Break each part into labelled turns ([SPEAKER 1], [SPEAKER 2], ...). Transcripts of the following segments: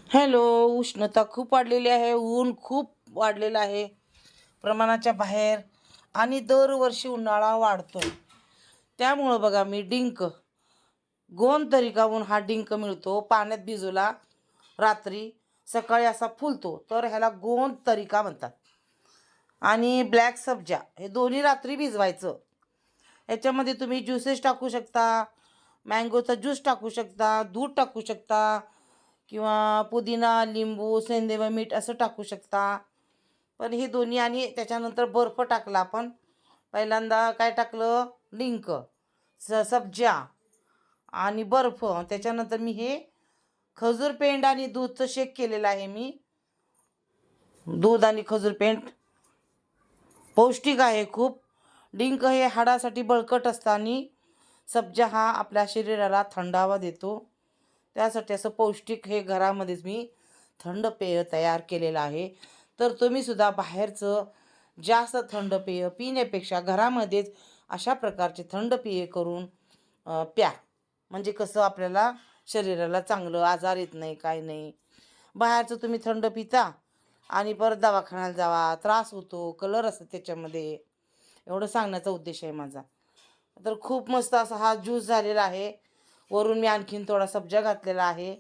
[SPEAKER 1] Hello. उष्णता खूप वाढलेली आहे, ऊन खूप वाढलेलं आहे प्रमाणाच्या बाहेर, आणि दरवर्षी उन्हाळा वाढतो. त्यामुळं बघा मी डिंक, गोंद तरीकाहून हा डिंक मिळतो, पाण्यात भिजवला रात्री, सकाळी असा फुलतो, तर ह्याला गोंद तरीका म्हणतात. आणि ब्लॅक सब्जा, हे दोन्ही रात्री भिजवायचं. याच्यामध्ये तुम्ही ज्युसेस टाकू शकता, मँगोचा ज्यूस टाकू शकता, दूध टाकू शकता, किंवा पुदिना, लिंबू, सेंदे व मीठ असं टाकू शकता. पण हे दोन्ही, आणि त्याच्यानंतर बर्फ टाकला आपण. पहिल्यांदा काय टाकलं, डिंक, सब्जा आणि बर्फ. त्याच्यानंतर मी हे खजूर पेंड आणि दूधचं शेक केलेलं आहे मी. दूध आणि खजूर पेंड पौष्टिक आहे खूप. डिंक हे हाडासाठी बळकट असतं, आणि सब्जा हा आपल्या शरीराला थंडावा देतो. त्यासाठी असं पौष्टिक हे घरामध्येच मी थंड पेय तयार केलेलं आहे. तर तुम्हीसुद्धा बाहेरचं जास्त थंड पेय पिण्यापेक्षा घरामध्येच अशा प्रकारचे थंड पेय करून प्या. म्हणजे कसं आपल्याला शरीराला चांगलं, आजार येत नाही, काय नाही. बाहेरचं तुम्ही थंड पिता आणि परत दवाखान्याला जावा, त्रास होतो, कलर असतं त्याच्यामध्ये. एवढं सांगण्याचा उद्देश आहे माझा. तर खूप मस्त असा हा ज्यूस झालेला आहे. वरून मी आणखीन थोडा सब्जा घातलेला आहे,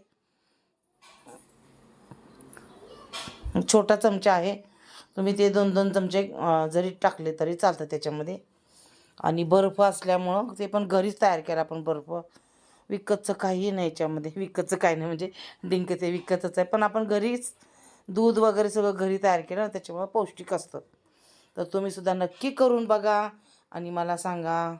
[SPEAKER 1] छोटा चमचा आहे. तुम्ही ते 2-2 चमचे जरी टाकले तरी चालतं त्याच्यामध्ये. आणि बर्फ असल्यामुळं ते पण घरीच तयार केला आपण बर्फ. विकतचं काही नाही याच्यामध्ये, विकतचं काही नाही, म्हणजे डिंक ते विकतच आहे, पण आपण घरीच दूध वगैरे सगळं घरी तयार केलं, त्याच्यामुळं पौष्टिक असतं. तर तुम्हीसुद्धा नक्की करून बघा आणि मला सांगा.